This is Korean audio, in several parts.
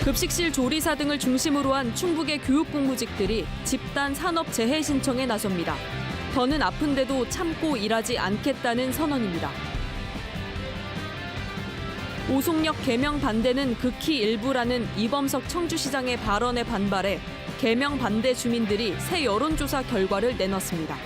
급식실 조리사 등을 중심으로 한 충북의 교육 공무직들이 집단 산업 재해 신청에 나섭니다. 더는 아픈데도 참고 일하지 않겠다는 선언입니다. 오송역 개명 반대는 극히 일부라는 이범석 청주시장의 발언에 반발해 개명 반대 주민들이 새 여론조사 결과를 내놨습니다.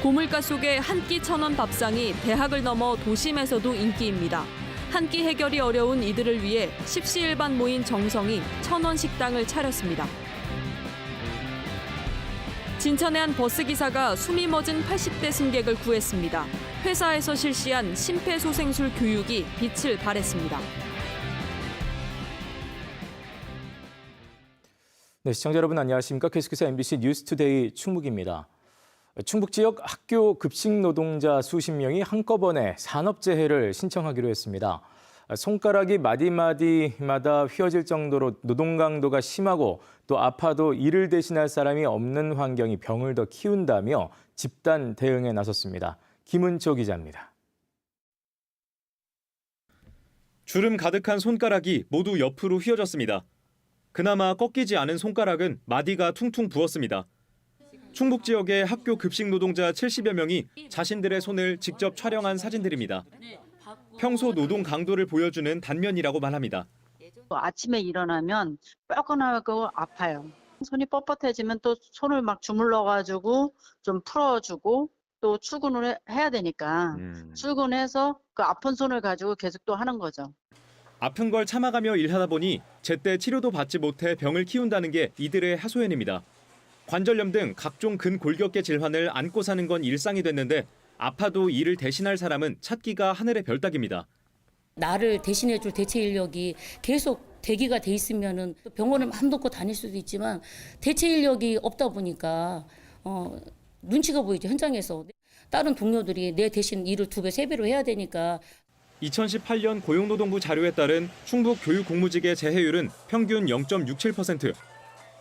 고물가 속에 한 끼 1,000원 밥상이 대학을 넘어 도심에서도 인기입니다. 한 끼 해결이 어려운 이들을 위해 십시일반 모인 정성이 1,000원 식당을 차렸습니다. 진천의 한 버스기사가 숨이 멎은 80대 승객을 구했습니다. 회사에서 실시한 심폐소생술 교육이 빛을 발했습니다. 네, 시청자 여러분 안녕하십니까? 계속해서 MBC 뉴스투데이 충북입니다. 충북 지역 학교 급식 노동자 수십 명이 한꺼번에 산업재해를 신청하기로 했습니다. 손가락이 마디마디마다 휘어질 정도로 노동 강도가 심하고 또 아파도 이를 대신할 사람이 없는 환경이 병을 더 키운다며 집단 대응에 나섰습니다. 김은초 기자입니다. 주름 가득한 손가락이 모두 옆으로 휘어졌습니다. 그나마 꺾이지 않은 손가락은 마디가 퉁퉁 부었습니다. 충북 지역의 학교 급식 노동자 70여 명이 자신들의 손을 직접 촬영한 사진들입니다. 평소 노동 강도를 보여주는 단면이라고 말합니다. 아침에 일어나면 뻐근하고 아파요. 손이 뻣뻣해지면 또 손을 막 주물러가지고 좀 풀어주고 또 출근을 해야 되니까 출근해서 그 아픈 손을 가지고 계속 또 하는 거죠. 아픈 걸 참아가며 일하다 보니 제때 치료도 받지 못해 병을 키운다는 게 이들의 하소연입니다. 관절염 등 각종 근골격계 질환을 안고 사는 건 일상이 됐는데 아파도 이를 대신할 사람은 찾기가 하늘의 별따기입니다. 나를 대신해줄 대체 인력이 계속 대기가 돼 있으면은 병원을 마음 놓고 다닐 수도 있지만 대체 인력이 없다 보니까 눈치가 보이죠, 현장에서. 다른 동료들이 내 대신 일을 2배, 3배로 해야 되니까. 2018년 고용노동부 자료에 따른 충북 교육 공무직의 재해율은 평균 0.67%,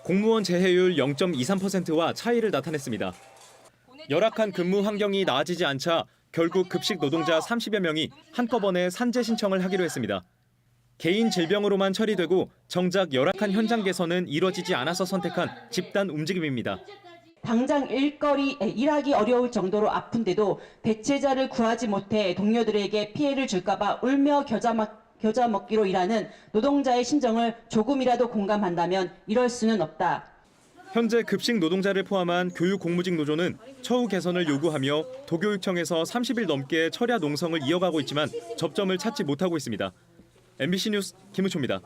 공무원 재해율 0.23%와 차이를 나타냈습니다. 열악한 근무 환경이 나아지지 않자 결국 급식 노동자 30여 명이 한꺼번에 산재 신청을 하기로 했습니다. 개인 질병으로만 처리되고 정작 열악한 현장 개선은 이뤄지지 않아서 선택한 집단 움직임입니다. 당장 일하기 어려울 정도로 아픈데도 대체자를 구하지 못해 동료들에게 피해를 줄까 봐 울며 겨자 먹기로 일하는 노동자의 심정을 조금이라도 공감한다면 이럴 수는 없다. 현재 급식 노동자를 포함한 교육 공무직 노조는 처우 개선을 요구하며 도교육청에서 30일 넘게 철야 농성을 이어가고 있지만 접점을 찾지 못하고 있습니다. MBC 뉴스 김은초입니다.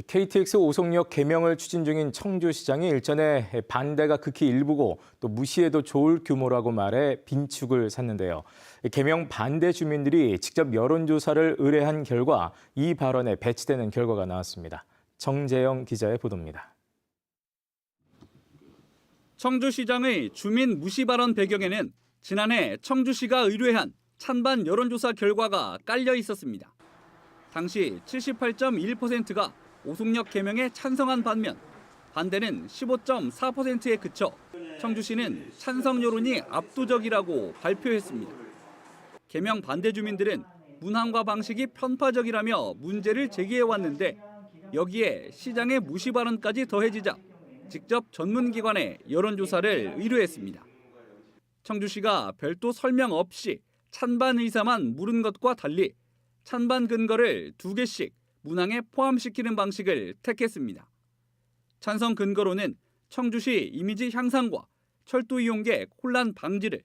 KTX 오송역 개명을 추진 중인 청주시장이 일전에 반대가 극히 일부고 또 무시해도 좋을 규모라고 말해 빈축을 샀는데요. 개명 반대 주민들이 직접 여론조사를 의뢰한 결과 이 발언에 배치되는 결과가 나왔습니다. 정재영 기자의 보도입니다. 청주시장의 주민 무시 발언 배경에는 지난해 청주시가 의뢰한 찬반 여론조사 결과가 깔려 있었습니다. 당시 78.1%가 오송역 개명에 찬성한 반면 반대는 15.4%에 그쳐 청주시는 찬성 여론이 압도적이라고 발표했습니다. 개명 반대 주민들은 문항과 방식이 편파적이라며 문제를 제기해왔는데 여기에 시장의 무시 발언까지 더해지자 직접 전문기관에 여론조사를 의뢰했습니다. 청주시가 별도 설명 없이 찬반 의사만 물은 것과 달리 찬반 근거를 2개씩 문항에 포함시키는 방식을 택했습니다. 찬성 근거로는 청주시 이미지 향상과 철도 이용객 혼란 방지를,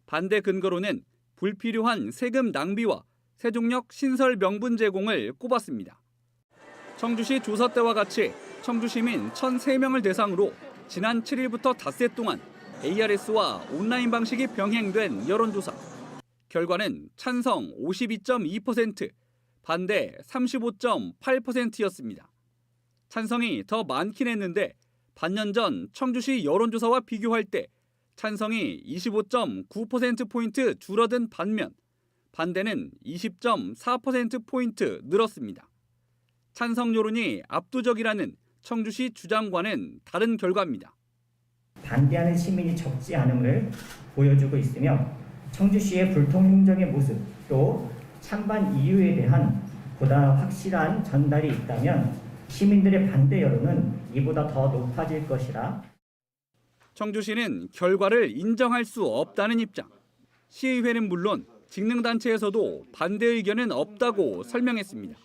반대 근거로는 불필요한 세금 낭비와 세종역 신설 명분 제공을 꼽았습니다. 청주시 조사 때와 같이 청주시민 1,003명을 대상으로 지난 7일부터 닷새 동안 ARS와 온라인 방식이 병행된 여론조사. 결과는 찬성 52.2%, 반대 35.8%였습니다. 찬성이 더 많긴 했는데 반년 전 청주시 여론조사와 비교할 때 찬성이 25.9%포인트 줄어든 반면 반대는 20.4%포인트 늘었습니다. 찬성 여론이 압도적이라는 청주시 주장과는 다른 결과입니다. 반대하는 시민이 적지 않음을 보여주고 있으며 청주시의 불통행정의 모습 또 찬반 이유에 대한 보다 확실한 전달이 있다면 시민들의 반대 여론은 이보다 더 높아질 것이라. 청주시는 결과를 인정할 수 없다는 입장. 시의회는 물론 직능단체에서도 반대 의견은 없다고 설명했습니다.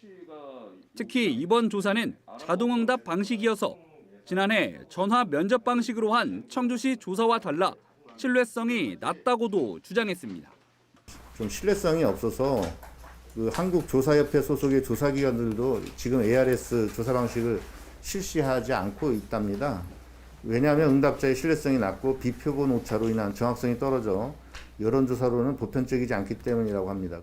특히 이번 조사는 자동응답 방식이어서 지난해 전화 면접 방식으로 한 청주시 조사와 달라 신뢰성이 낮다고도 주장했습니다. 좀 신뢰성이 없어서 그 한국조사협회 소속의 조사기관들도 지금 ARS 조사 방식을 실시하지 않고 있답니다. 왜냐하면 응답자의 신뢰성이 낮고 비표본 오차로 인한 정확성이 떨어져 여론조사로는 보편적이지 않기 때문이라고 합니다.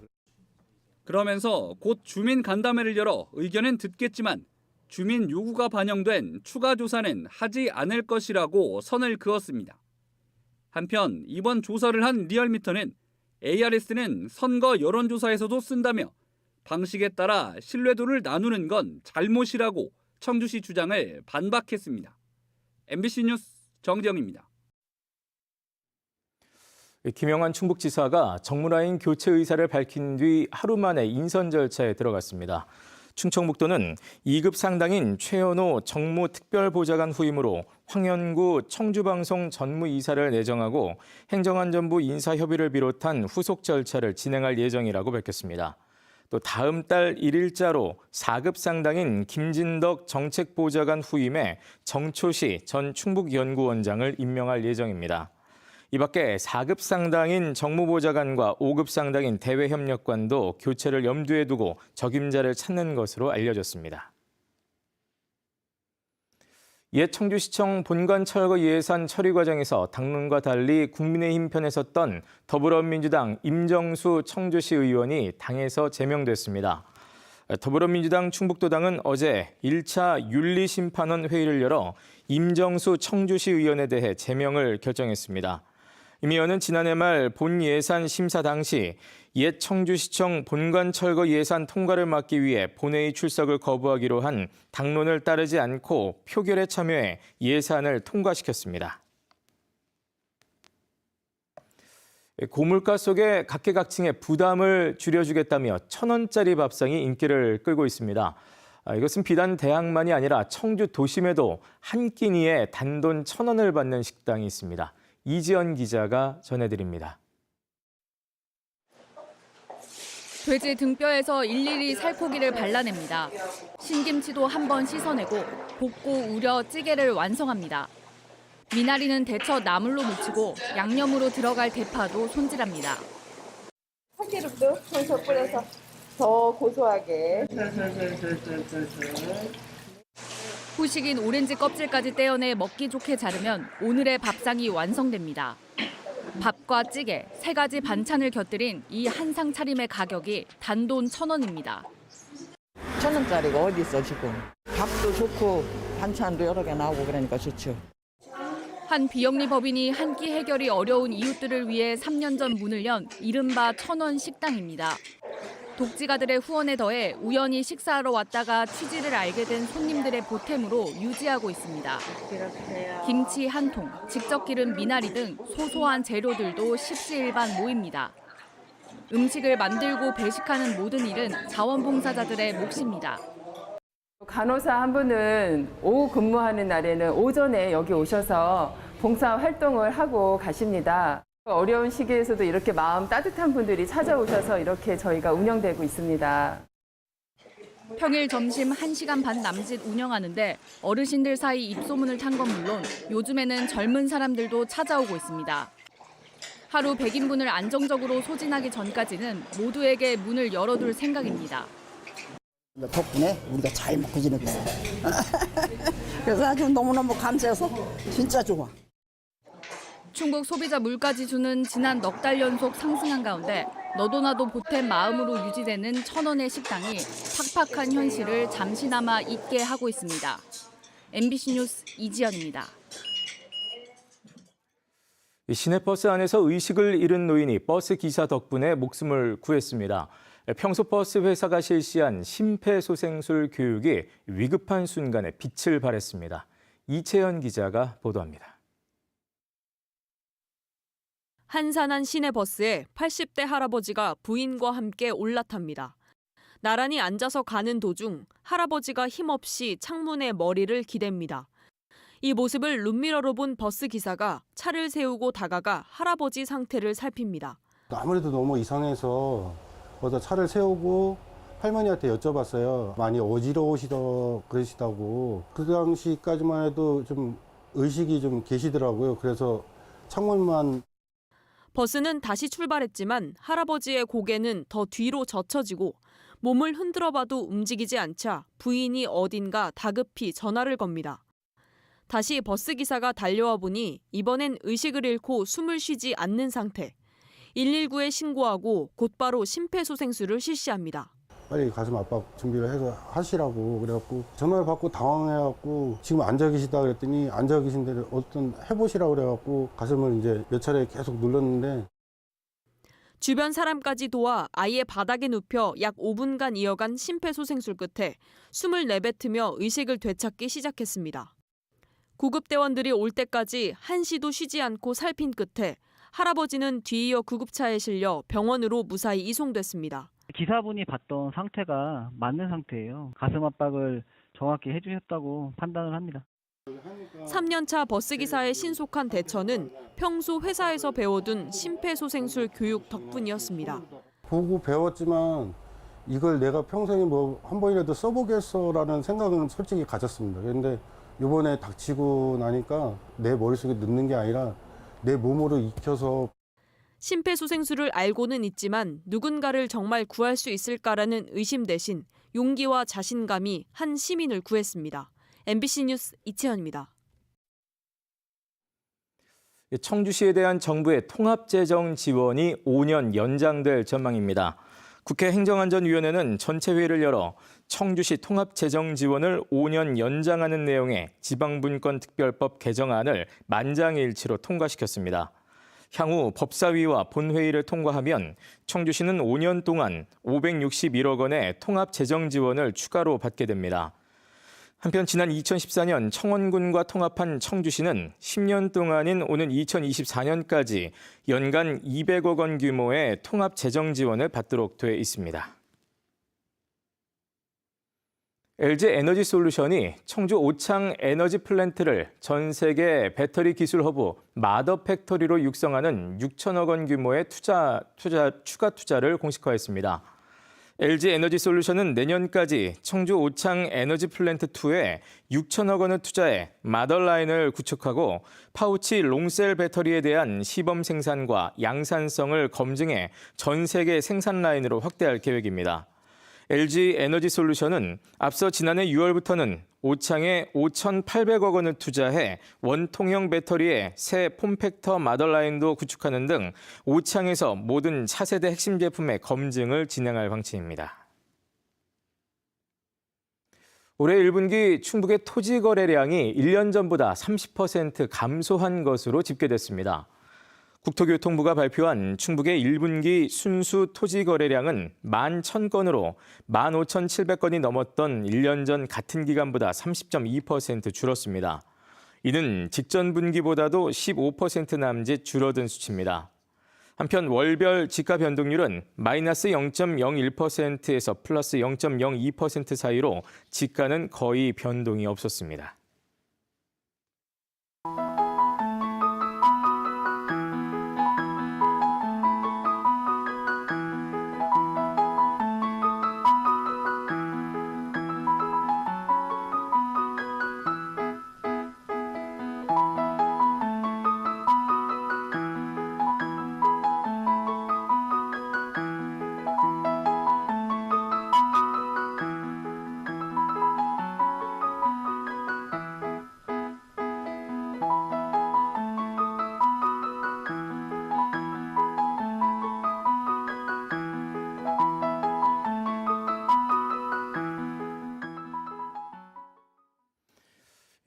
그러면서 곧 주민 간담회를 열어 의견은 듣겠지만 주민 요구가 반영된 추가 조사는 하지 않을 것이라고 선을 그었습니다. 한편 이번 조사를 한 리얼미터는 ARS는 선거 여론조사에서도 쓴다며 방식에 따라 신뢰도를 나누는 건 잘못이라고 청주시 주장을 반박했습니다. MBC 뉴스 정재영입니다. 김영환 충북지사가 정무라인 교체 의사를 밝힌 뒤 하루 만에 인선 절차에 들어갔습니다. 충청북도는 2급 상당인 최연호 정무특별보좌관 후임으로 황현구 청주방송 전무이사를 내정하고 행정안전부 인사협의를 비롯한 후속 절차를 진행할 예정이라고 밝혔습니다. 또 다음 달 1일자로 4급 상당인 김진덕 정책보좌관 후임에 정초시 전 충북연구원장을 임명할 예정입니다. 이 밖에 4급 상당인 정무보좌관과 5급 상당인 대외협력관도 교체를 염두에 두고 적임자를 찾는 것으로 알려졌습니다. 옛 청주시청 본관 철거 예산 처리 과정에서 당론과 달리 국민의힘 편에 섰던 더불어민주당 임정수 청주시 의원이 당에서 제명됐습니다. 더불어민주당 충북도당은 어제 1차 윤리심판원 회의를 열어 임정수 청주시 의원에 대해 제명을 결정했습니다. 임 의원은 지난해 말 본 예산 심사 당시 옛 청주시청 본관 철거 예산 통과를 막기 위해 본회의 출석을 거부하기로 한 당론을 따르지 않고 표결에 참여해 예산을 통과시켰습니다. 고물가 속에 각계각층의 부담을 줄여주겠다며 1,000원짜리 밥상이 인기를 끌고 있습니다. 이것은 비단 대학만이 아니라 청주 도심에도 한 끼니에 단돈 1,000원을 받는 식당이 있습니다. 이지연 기자가 전해드립니다. 돼지 등뼈에서 일일이 살코기를 발라냅니다. 신김치도 한 번 씻어내고 볶고 우려 찌개를 완성합니다. 미나리는 데쳐 나물로 무치고 양념으로 들어갈 대파도 손질합니다. 참기름도 솔솔 뿌려서 더 고소하게. 후식인 오렌지 껍질까지 떼어내 먹기 좋게 자르면 오늘의 밥상이 완성됩니다. 밥과 찌개, 3가지 반찬을 곁들인 이 한상 차림의 가격이 단돈 1,000원입니다. 1,000원짜리가 어디 있어 지금. 밥도 좋고 반찬도 여러 개 나오고 그러니까 좋죠. 한 비영리 법인이 한 끼 해결이 어려운 이웃들을 위해 3년 전 문을 연 이른바 1,000원 식당입니다. 독지가들의 후원에 더해 우연히 식사하러 왔다가 취지를 알게 된 손님들의 보탬으로 유지하고 있습니다. 김치 한 통, 직접 기른 미나리 등 소소한 재료들도 십시일반 모입니다. 음식을 만들고 배식하는 모든 일은 자원봉사자들의 몫입니다. 간호사 한 분은 오후 근무하는 날에는 오전에 여기 오셔서 봉사 활동을 하고 가십니다. 어려운 시기에서도 이렇게 마음 따뜻한 분들이 찾아오셔서 이렇게 저희가 운영되고 있습니다. 평일 점심 1시간 반 남짓 운영하는데 어르신들 사이 입소문을 탄 건 물론 요즘에는 젊은 사람들도 찾아오고 있습니다. 하루 100인분을 안정적으로 소진하기 전까지는 모두에게 문을 열어둘 생각입니다. 덕분에 우리가 잘 먹고 지내고 있어요. 그래서 아주 너무너무 감사해서 진짜 좋아. 충북 소비자 물가지수는 지난 넉 달 연속 상승한 가운데 너도나도 보탬 마음으로 유지되는 1,000원의 식당이 팍팍한 현실을 잠시나마 잊게 하고 있습니다. MBC 뉴스 이지연입니다. 시내버스 안에서 의식을 잃은 노인이 버스 기사 덕분에 목숨을 구했습니다. 평소 버스 회사가 실시한 심폐소생술 교육이 위급한 순간에 빛을 발했습니다. 이채연 기자가 보도합니다. 한산한 시내버스에 80대 할아버지가 부인과 함께 올라탑니다. 나란히 앉아서 가는 도중 할아버지가 힘없이 창문에 머리를 기댑니다. 이 모습을 룸미러로 본 버스 기사가 차를 세우고 다가가 할아버지 상태를 살핍니다. 아무래도 너무 이상해서 거기다 차를 세우고 할머니한테 여쭤봤어요. 많이 그러시다고. 그 당시까지만 해도 좀 의식이 좀 계시더라고요. 그래서 창문만. 버스는 다시 출발했지만 할아버지의 고개는 더 뒤로 젖혀지고 몸을 흔들어봐도 움직이지 않자 부인이 어딘가 다급히 전화를 겁니다. 다시 버스 기사가 달려와 보니 이번엔 의식을 잃고 숨을 쉬지 않는 상태. 119에 신고하고 곧바로 심폐소생술을 실시합니다. 빨리 가슴 압박 준비를 해서 하시라고 그래갖고 전화를 받고 당황해갖고 지금 앉아 계시다 그랬더니 앉아 계신 데를 어떤 해보시라고 그래갖고 가슴을 이제 몇 차례 계속 눌렀는데 주변 사람까지 도와 아예 바닥에 눕혀 약 5분간 이어간 심폐소생술 끝에 숨을 내뱉으며 의식을 되찾기 시작했습니다. 구급대원들이 올 때까지 한시도 쉬지 않고 살핀 끝에 할아버지는 뒤이어 구급차에 실려 병원으로 무사히 이송됐습니다. 기사분이 봤던 상태가 맞는 상태예요. 가슴 압박을 정확히 해주셨다고 판단을 합니다. 3년차 버스기사의 신속한 대처는 평소 회사에서 배워둔 심폐소생술 교육 덕분이었습니다. 보고 배웠지만 이걸 내가 평생에 뭐 한 번이라도 써보겠어라는 생각은 솔직히 가졌습니다. 그런데 이번에 닥치고 나니까 내 머릿속에 넣는 게 아니라 내 몸으로 익혀서. 심폐소생술을 알고는 있지만 누군가를 정말 구할 수 있을까라는 의심 대신 용기와 자신감이 한 시민을 구했습니다. MBC 뉴스 이채연입니다. 청주시에 대한 정부의 통합재정 지원이 5년 연장될 전망입니다. 국회 행정안전위원회는 전체 회의를 열어 청주시 통합재정 지원을 5년 연장하는 내용의 지방분권특별법 개정안을 만장일치로 통과시켰습니다. 향후 법사위와 본회의를 통과하면 청주시는 5년 동안 561억 원의 통합재정 지원을 추가로 받게 됩니다. 한편 지난 2014년 청원군과 통합한 청주시는 10년 동안인 오는 2024년까지 연간 200억 원 규모의 통합재정 지원을 받도록 돼 있습니다. LG 에너지솔루션이 청주 오창 에너지 플랜트를 전 세계 배터리 기술 허브 마더팩토리로 육성하는 6천억 원 규모의 추가 투자를 공식화했습니다. LG 에너지솔루션은 내년까지 청주 오창 에너지 플랜트 2에 6천억 원을 투자해 마더라인을 구축하고 파우치 롱셀 배터리에 대한 시범 생산과 양산성을 검증해 전 세계 생산 라인으로 확대할 계획입니다. LG 에너지솔루션은 앞서 지난해 6월부터는 오창에 5,800억 원을 투자해 원통형 배터리의 새 폼팩터 마더라인도 구축하는 등 오창에서 모든 차세대 핵심 제품의 검증을 진행할 방침입니다. 올해 1분기 충북의 토지 거래량이 1년 전보다 30% 감소한 것으로 집계됐습니다. 국토교통부가 발표한 충북의 1분기 순수 토지 거래량은 11,000건으로 15,700건이 넘었던 1년 전 같은 기간보다 30.2% 줄었습니다. 이는 직전 분기보다도 15% 남짓 줄어든 수치입니다. 한편 월별 지가 변동률은 마이너스 0.01%에서 플러스 0.02% 사이로 지가는 거의 변동이 없었습니다.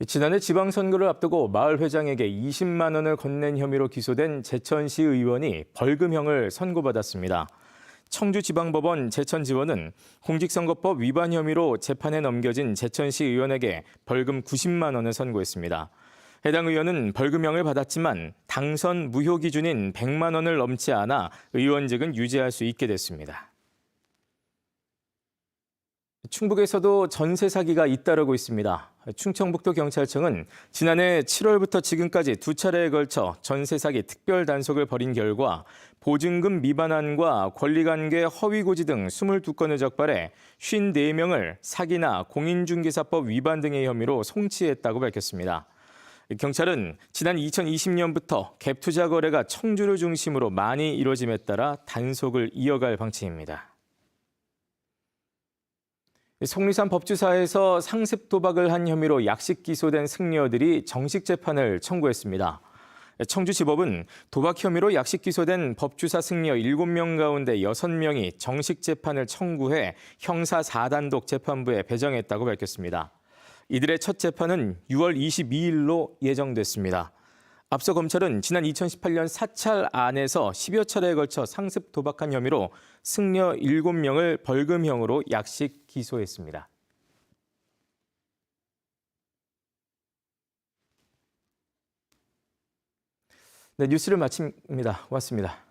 지난해 지방선거를 앞두고 마을 회장에게 20만 원을 건넨 혐의로 기소된 제천시 의원이 벌금형을 선고받았습니다. 청주지방법원 제천지원은 공직선거법 위반 혐의로 재판에 넘겨진 제천시 의원에게 벌금 90만 원을 선고했습니다. 해당 의원은 벌금형을 받았지만 당선 무효 기준인 100만 원을 넘지 않아 의원직은 유지할 수 있게 됐습니다. 충북에서도 전세 사기가 잇따르고 있습니다. 충청북도 경찰청은 지난해 7월부터 지금까지 2차례에 걸쳐 전세 사기 특별 단속을 벌인 결과 보증금 미반환과 권리관계 허위고지 등 22건을 적발해 54명을 사기나 공인중개사법 위반 등의 혐의로 송치했다고 밝혔습니다. 경찰은 지난 2020년부터 갭 투자 거래가 청주를 중심으로 많이 이뤄짐에 따라 단속을 이어갈 방침입니다. 속리산 법주사에서 상습 도박을 한 혐의로 약식 기소된 승려들이 정식 재판을 청구했습니다. 청주지법은 도박 혐의로 약식 기소된 법주사 승려 7명 가운데 6명이 정식 재판을 청구해 형사 4단독 재판부에 배정했다고 밝혔습니다. 이들의 첫 재판은 6월 22일로 예정됐습니다. 앞서 검찰은 지난 2018년 사찰 안에서 10여 차례에 걸쳐 상습 도박한 혐의로 승려 7명을 벌금형으로 약식 기소했습니다. 네, 뉴스를 마칩니다. 고맙습니다.